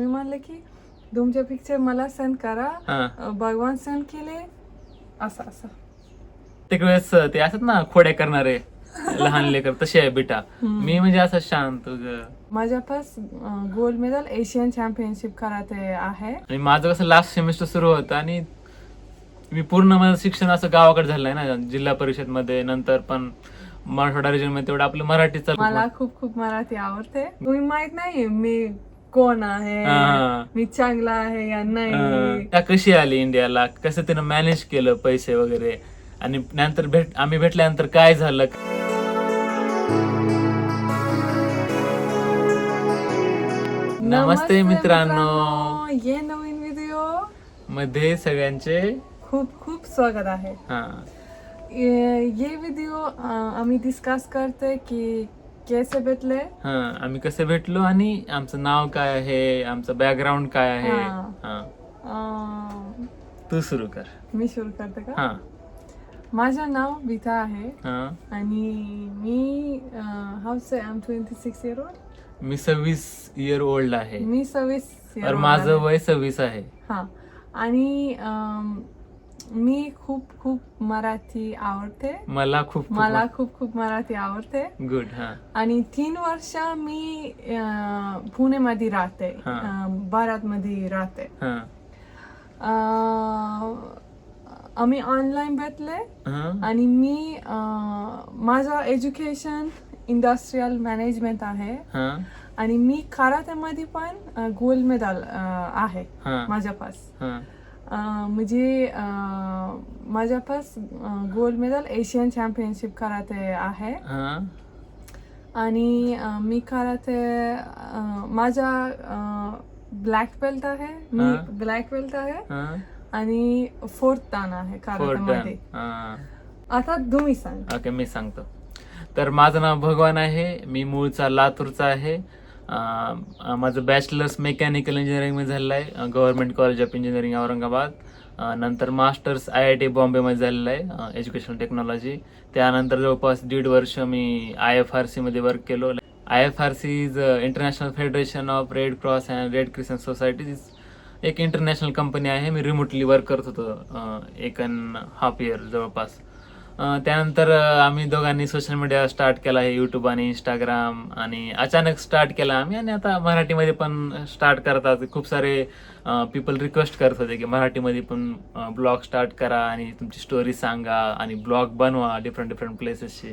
मी म्हणलं की तुमचे पिक्चर मला सेंड करा, भगवान सेंड केले असं असं. प्रत्येक वेळेस ते असत ना खोड्या करणारे लहान लेकर, तसे आहे बेटा. मी म्हणजे असं शांत माझ्या pass gold medal Asian championship karate आहे. आणि माझं कसं लास्ट सेमिस्टर सुरू होतं आणि मी पूर्ण माझं शिक्षण असं गावाकडे झालंय ना, जिल्हा परिषद मध्ये, नंतर पण मराठवाडा रिजन मध्ये तेवढं आपलं मराठीचं. मला खूप खूप मराठी आवडते. तुम्ही माहित नाही मी कोण आहे, मी चांगला आहे या नाही. त्या कशी आली इंडियाला, कसं तिनं मॅनेज केलं पैसे वगैरे, आणि नंतर आम्ही भेटल्यानंतर काय झालं. नमस्ते मित्रांनो, ये नवीन व्हिडिओ मध्ये सगळ्यांचे खूप खूप स्वागत आहे. ये व्हिडिओ आम्ही डिस्कस करते की कैसे भेटले, आम्ही कसे भेटलो आणि आमचं नाव काय आहे, आमचं बॅकग्राऊंड काय आहे. तू सुरू कर. मी सुरू करते का? माझं नाव विथा आहे आणि मी आय एम 26 year old. मी 26 year old आहे. मी 26 और माझं वय 26 आहे. आणि मी खूप खूप मराठी आवडते. मला खूप मराठी आवडते. गुड. आणि 3 वर्ष मी पुण्यामध्ये राहते, भारत मध्ये राहते. आम्ही ऑनलाईन भेटले आणि मी माझं एज्युकेशन इंडस्ट्रियल मॅनेजमेंट आहे आणि मी कराटे मध्ये पण गोल्ड मेडल आहे माझ्या पास. म्हणजे माझ्या pass gold medal Asian championship karate आहे. आणि मी कराटे माझा ब्लॅक बेल्ट आहे. मी ब्लॅक बेल्ट आहे आणि 4th dan आहे कराटे मध्ये. आता तुम्ही सांग. ओके, मी सांगतो. तर माझं नाव भगवान आहे. मी मूळचा लातूरचा आहे. माझं बॅचलर्स मेकॅनिकल इंजिनिअरिंग मध्ये झालेलं आहे, government college of engineering Aurangabad. नंतर मास्टर्स IIT बॉम्बे मध्ये झालेलं आहे, एज्युकेशन टेक्नॉलॉजी. त्यानंतर जवळपास 1.5 वर्ष मी IFRC मध्ये वर्क केलो. IFRC is international federation of red cross and red crescent societies. एक इंटरनॅशनल कंपनी आहे. मी रिमोटली वर्क करत होतो 1.5 year जवळपास. त्यानंतर आम्ही दोघांनी सोशल मीडिया स्टार्ट केला आहे, युट्यूब आणि इंस्टाग्राम. आणि अचानक स्टार्ट केला आम्ही, आणि आता मराठीमध्ये पण स्टार्ट करतात. खूप सारे पीपल रिक्वेस्ट करत होते की मराठीमध्ये पण ब्लॉग स्टार्ट करा आणि तुमची स्टोरी सांगा आणि ब्लॉग बनवा डिफरंट प्लेसेसची.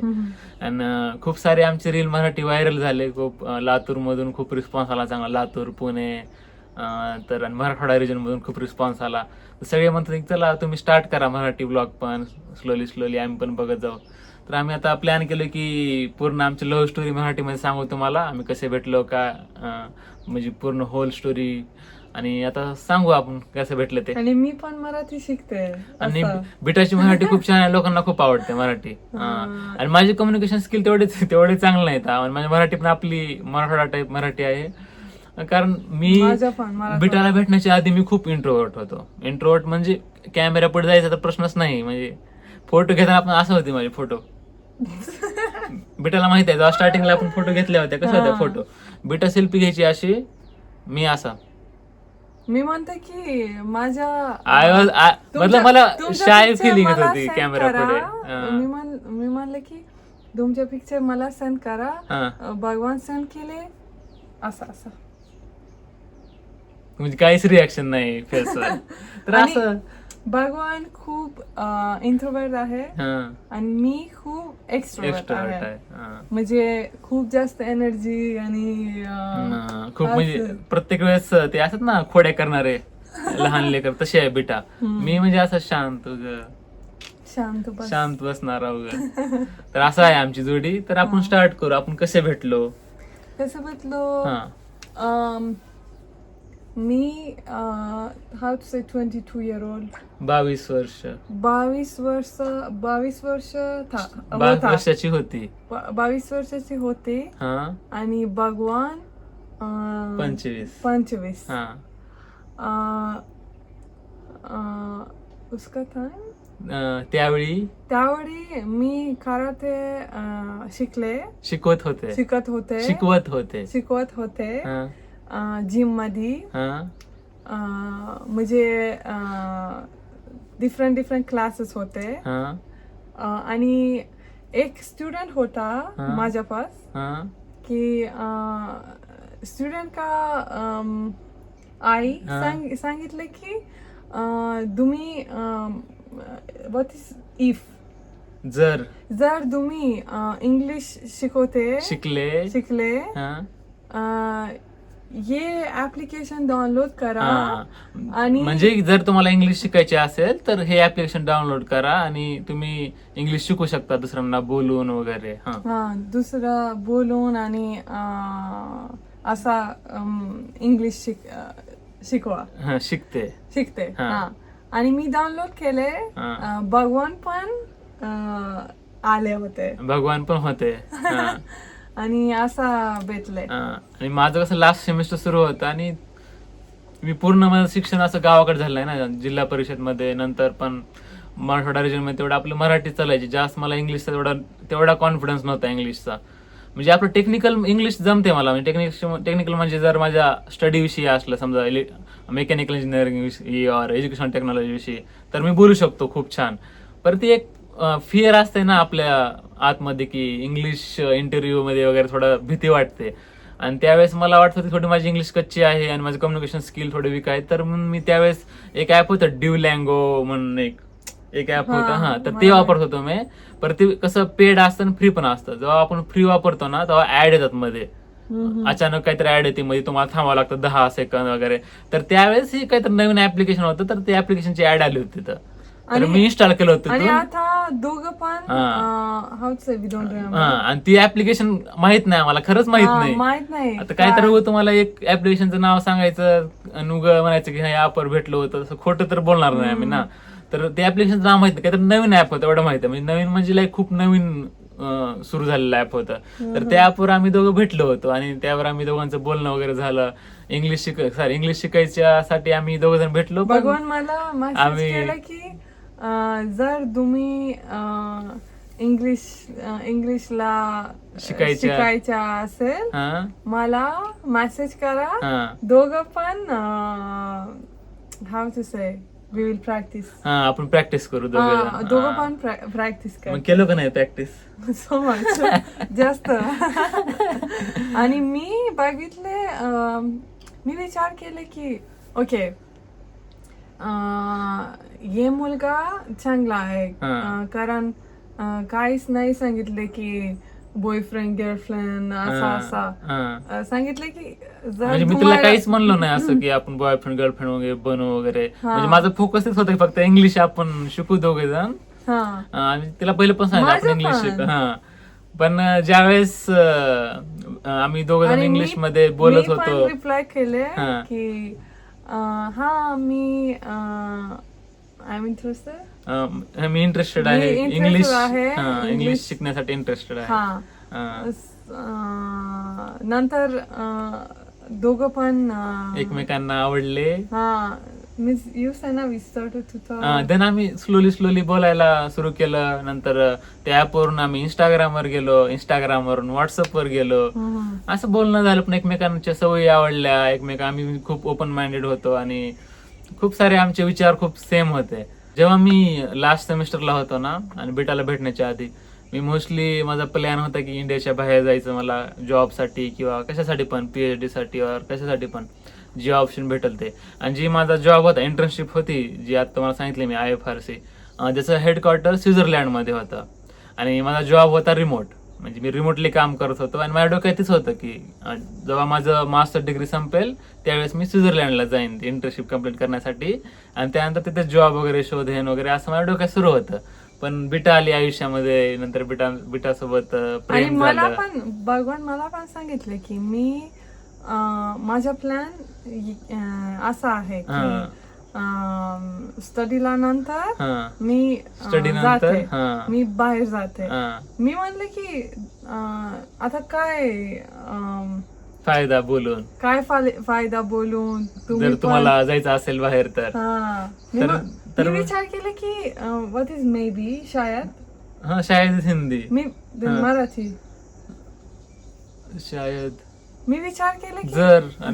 आणि खूप सारे आमचे रील मराठी व्हायरल झाले. खूप लातूरमधून खूप रिस्पॉन्स आला चांगला, लातूर, पुणे, तर मराठवाडा रिजन मधून खूप रिस्पॉन्स आला. सगळे म्हणतात की चला तुम्ही स्टार्ट करा मराठी ब्लॉग पण, स्लोली आम्ही पण बघत जाऊ. तर आम्ही आता प्लॅन केलं की पूर्ण आमची लव्ह स्टोरी मराठीमध्ये सांगू तुम्हाला, आम्ही कसे भेटलो का, म्हणजे पूर्ण होल स्टोरी. आणि आता सांगू आपण कसं भेटलं ते. आणि मी पण मराठी शिकते. आणि बिटाची मराठी खूप छान आहे, लोकांना खूप आवडते मराठी. आणि माझी कम्युनिकेशन स्किल तेवढे चांगले नाहीत. माझी मराठी पण आपली मराठवाडा टाईप मराठी आहे. कारण मी बिटाला भेटण्याच्या आधी मी खूप इंट्रोवर्ट होतो. इंट्रोवर्ट म्हणजे कॅमेरा पुढे जायचा तर प्रश्नच नाही. म्हणजे फोटो घेताना आपण असं होते माझे फोटो. बिटाला माहिती आहे, स्टार्टिंगला आपण फोटो घेतले होते, कसे होते फोटो. बिटा सेल्फी घ्यायची अशी, मी असा. मी म्हणते की माझ्या मतलब मला शाय फिलिंग येत होती कॅमेरा पुढे. मी म्हणले की तुमचे पिक्चर मला सेंड करा, भगवान सेंड केले असं असं. म्हणजे काहीच रिॲक्शन नाही फेसवर. तर असं भगवान खूप इंट्रोवर्ट आहे आणि मी खूप एक्स्ट्रोवर्ट आहे. म्हणजे खूप जास्त एनर्जी आणि खूप, म्हणजे प्रत्येक वेळेस ते असत ना खोड्या करणारे लहान लेकर, तसे आहे बेटा. मी म्हणजे असं शांत बसणार. तर असं आहे आमची जोडी. तर आपण स्टार्ट करू. आपण कसे भेटलो. मी 22 year old. 22 वर्ष. 22 वर्षाची होती. 22 वर्षाची होती. आणि भगवान 25. उसका टाइम त्यावेळी मी कराटे शिकवत होते. जिम मध्ये हा म्हणजे डिफरंट क्लासेस होते हा आणि एक स्टुडंट होता माझ्या पास हा की स्टुडंट का आई सांगितले की तुम्ही व्हॉट इज इफ जर तुम्ही इंग्लिश शिकले हा ये ऍप्लिकेशन डाउनलोड करा आणि म्हणजे जर तुम्हाला इंग्लिश शिकायचे असेल तर हे ऍप्लिकेशन डाउनलोड करा आणि तुम्ही इंग्लिश शिकू शकता दुसऱ्यांना बोलून वगैरे. दुसरं बोलून आणि असा इंग्लिश शिकवा शिकते. आणि मी डाउनलोड केले. भगवान पण होते आणि असा भेटले. आणि माझं कसं लास्ट सेमिस्टर सुरू होतं आणि मी पूर्ण माझं शिक्षण असं गावाकडे झालंय ना, जिल्हा परिषद मध्ये, नंतर पण मराठवाडा रिजन मध्ये तेवढं आपलं मराठी चालायची, जास्त मला इंग्लिशचा तेवढा कॉन्फिडन्स नव्हता इंग्लिशचा. म्हणजे आपलं टेक्निकल इंग्लिश जमते मला, म्हणजे टेक्निकल म्हणजे जर माझ्या स्टडी विषयी असलं, समजा मेकॅनिकल इंजिनिअरिंग विषयी और एज्युकेशन टेक्नॉलॉजी विषयी, तर मी बोलू शकतो खूप छान. पण ती एक फिअर असते ना आपल्या आतमध्ये की इंग्लिश इंटरव्ह्यू मध्ये वगैरे थोडं भीती वाटते. आणि त्यावेळेस मला वाटत होती थोडी माझी इंग्लिश कच्ची आहे आणि माझी कम्युनिकेशन स्किल थोडी वीक आहे. तर मी त्यावेळेस एक ऍप होतं ड्युलँगो म्हणून एक ऍप होतं, तर ते वापरत होतो मी. पर ते कसं पेड असतं आणि फ्री पण असतं. जेव्हा आपण फ्री वापरतो ना तेव्हा ऍड येतात मध्ये, अचानक काहीतरी ऍड येते मध्ये, तुम्हाला थांबावं लागतं 10 सेकंद वगैरे. तर त्यावेळेस ही काहीतरी नवीन ऍप्लिकेशन होतं, तर त्या ऍप्लिकेशनची ऍड आली होती तिथं, तर मी इन्स्टॉल केलं होतं. आणि आता दोघं पण आणि ती ऍप्लिकेशन माहित नाही आम्हाला, खरंच माहित नाही. आता काहीतरी होतं, तुम्हाला एक ऍप्लिकेशनचं नाव सांगायचं आणि म्हणायचं की ह्या ऍपवर भेटलं होतं, तसं खोटं तर बोलणार नाही आम्ही ना. तर ते ऍप्लिकेशनचं नाव माहित नाही, काहीतरी नवीन ऍप होतं एवढं माहिती आहे. म्हणजे नवीन म्हणजे खूप नवीन सुरू झालेलं ऍप होतं. तर त्या ऍपवर आम्ही दोघं भेटलो होतो आणि त्यावर आम्ही दोघांचं बोलणं वगैरे झालं. इंग्लिश शिकायच्यासाठी आम्ही दोघ जण भेटलो. भगवान मला मेसेज केला की जर तुम्ही इंग्लिशला शिकायच्या असेल मला मेसेज करा. दोघं पण how to say we will practice. आपण प्रॅक्टिस करू दोघं पण प्रॅक्टिस करू. केलं का नाही प्रॅक्टिस? सो मच जास्त. आणि मी बघितले, मी विचार केले की ओके ये मुलगा चांगला आहे, कारण काहीच नाही सांगितले की बॉयफ्रेंड गर्लफ्रेंड असा सांगितले की म्हणजे मी तुला काहीच म्हणलो नाही असं की आपण बॉयफ्रेंड गर्लफ्रेंड वगैरे बनू वगैरे. म्हणजे माझं फोकसच होतं फक्त इंग्लिश आपण शिकू दोघे जण. आणि तिला पहिलं पण सांगितलं आपण इंग्लिश शिक. पण ज्यावेळेस आम्ही दोघं जण इंग्लिश मध्ये बोलत होतो, रिप्लाय केले की मी आय मी इंटरेस्टेड आहे इंग्लिश शिकण्यासाठी इंटरेस्टेड आहे. नंतर दोघं पण एकमेकांना आवडले. देन आम्ही स्लोली बोलायला सुरू केलं. नंतर त्या ऍपवरून आम्ही इंस्टाग्रामवर गेलो, इंस्टाग्रामवरून व्हॉट्सअपवर गेलो. असं बोलणं झालं, पण एकमेकांच्या सवयी आवडल्या. आम्ही खूप ओपन माइंडेड होतो आणि खूप सारे आमचे विचार खूप सेम होते. जेव्हा मी लास्ट सेमिस्टरला होतो ना आणि बेटाला भेटण्याच्या आधी, मी मोस्टली माझा प्लॅन होता की इंडियाच्या बाहेर जायचं मला जॉबसाठी किंवा कशासाठी पण, PhD साठी और कशासाठी पण, जे ऑप्शन भेटल ते. आणि जी माझा जॉब होता, इंटर्नशिप होती जी आता तुम्हाला सांगितली मी IFRC, ज्याचं हेडक्वार्टर स्वित्झर्लंड मध्ये होतं. आणि माझा जॉब होता रिमोट, म्हणजे मी रिमोटली काम करत होतो. आणि माझ्या डोक्यातच होतं की जेव्हा माझं मास्टर डिग्री संपेल त्यावेळेस मी स्वित्झर्लंडला जाईन इंटर्नशिप कम्प्लीट करण्यासाठी, आणि त्यानंतर तिथे जॉब वगैरे शोधेन वगैरे असं माझ्या डोक्यात सुरू होतं. पण बिटा आली आयुष्यामध्ये, नंतर बिटासोबत प्रेम झालं. भगवान मला पण सांगितलं की मी माझा प्लॅन असा आहे की स्टडीला नंतर मी बाहेर जाते. मी म्हणले की आता काय फायदा बोलून जर तुम्हाला जायचं असेल बाहेर तर. मी विचार केले की व्हॉट इज मे बी शायद हिंदी, मी मराठी शायद मी विचार केला की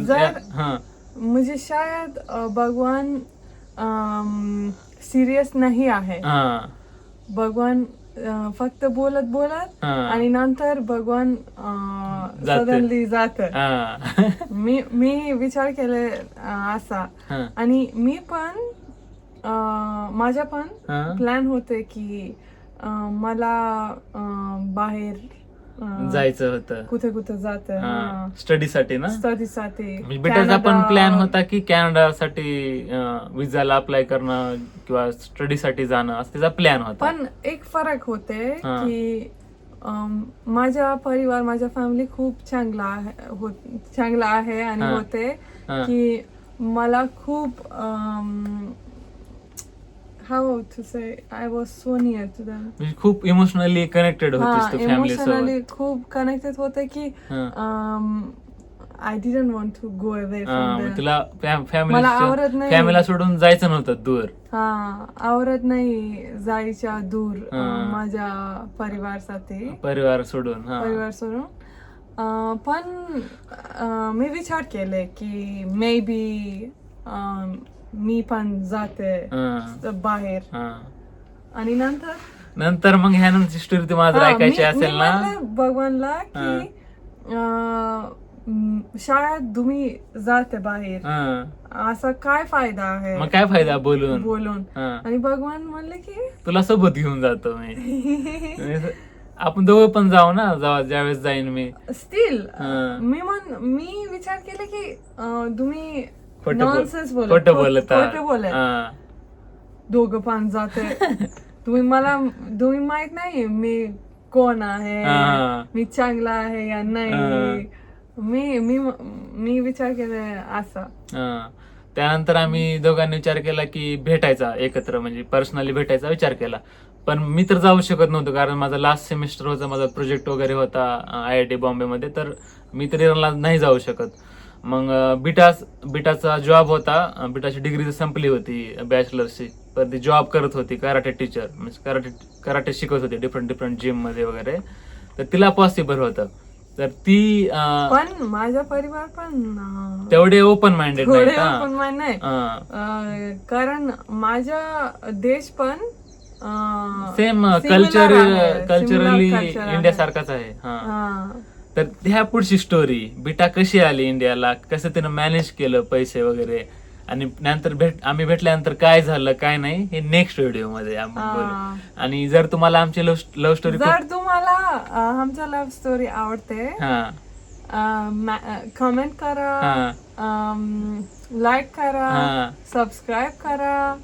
जर हा मुझे शायद भगवान सिरियस नाही आहे. भगवान फक्त बोलत आणि नंतर भगवान सडनली जात. मी विचार केले असा. आणि मी पण माझा पण प्लॅन होते की मला बाहेर जायचं होतं, कुठे जात स्टडीसाठी ना. स्टडीसाठी बेटाचा पण प्लॅन होता की कॅनडासाठी विजाला अप्लाय करणं किंवा स्टडीसाठी जाणं असं त्याचा प्लॅन होता. पण एक फरक होते की माझा परिवार, माझा फॅमिली खूप चांगला आहे आणि होते की मला खूप how to say I was so near to them. म्हणजे खूप इमोशनली कनेक्टेड होतीस तू फॅमिली सोबत. खूप कनेक्टेड होते की I didn't want to go away from them. तुला मला आवडत नाही. फॅमिलीला सोडून जायचं नव्हतं दूर. आवडत नाही जायच्या दूर माझ्या परिवार सोडून. पण मी विचार केले की मे बी मी पण जाते बाहेर. आणि नंतर मग ह्यानंतर स्टोरी तुम्हाला ऐकायची असेल ना भगवानला की शाळेत तुम्ही जाते बाहेर असा काय फायदा आहे. मग काय फायदा बोलून. आणि भगवान म्हणले की तुला सोबत घेऊन जातो मी. आपण दोघं पण जाऊ ना, ज्यावेळेस जाईन मी. स्टील मी विचार केले की तुम्ही नॉनसेन्स खोटं बोलत दोघं पण जाते. तुम्ही माहित नाही मी कोण आहे, मी चांगला आहे या नाही. मी विचार केला असा. त्यानंतर आम्ही दोघांनी विचार केला की भेटायचा एकत्र, म्हणजे पर्सनली भेटायचा विचार केला. पण मी तर जाऊ शकत नव्हतो कारण माझा लास्ट सेमिस्टर होता, माझा प्रोजेक्ट वगैरे होता IIT बॉम्बे मध्ये. तर मी तर इराणला नाही जाऊ शकत. मग बिटाचा जॉब होता, बिटाची डिग्री संपली होती बॅचलरची, पण ती जॉब करत होती कराटे टीचर, म्हणजे कराटे शिकवत होती डिफरंट जिम मध्ये वगैरे. तर तिला पॉसिबल होतं. तर ती पण माझा परिवार पण तेवढे ओपन माइंडेड नाही. कारण माझा देश पण सेम कल्चरली इंडिया सारखाच आहे. तर ह्या पुढची स्टोरी, बिटा कशी आली इंडियाला, कसं तिनं मॅनेज केलं पैसे वगैरे, आणि नंतर आम्ही भेटल्यानंतर काय झालं काय नाही हे नेक्स्ट व्हिडिओ मध्ये आपण बोलू. आणि जर तुम्हाला आमची लव्ह स्टोरी आमच्या लव्ह स्टोरी आवडते, कमेंट करा, लाईक करा, सबस्क्राईब करा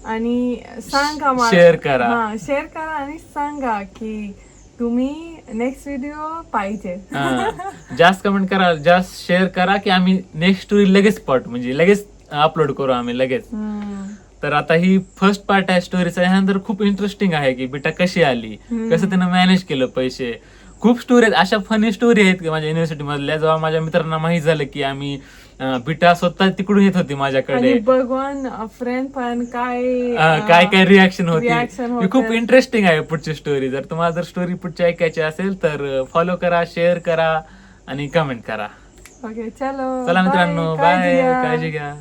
आणि सांगा मला, शेअर करा आणि सांगा की तुम्ही नेक्स्ट व्हिडिओ पाहिजे. जास्त कमेंट करा, जास्त शेअर करा की आम्ही नेक्स्ट स्टोरी लगेच म्हणजे लगेच अपलोड करू आम्ही लगेच. तर आता ही फर्स्ट पार्ट आहे स्टोरीचा. ह्यानंतर खूप इंटरेस्टिंग आहे की बिटा कशी आली, कसं त्यानं मॅनेज केलं पैसे. खूप स्टोरी आहेत, अशा फनी स्टोरी आहेत की माझ्या युनिव्हर्सिटी मधल्या. जेव्हा माझ्या मित्रांना माहित झालं की आम्ही बिटा स्वतः तिकडून येत होती माझ्याकडे, भगवान फ्रेंड पण काय रिॲक्शन होती. खूप इंटरेस्टिंग आहे पुढची स्टोरी. जर तुम्हाला जर स्टोरी पुढची ऐकायची असेल तर फॉलो करा, शेअर करा आणि कमेंट करा. ओके, चला मित्रांनो, बाय, काळजी घ्या.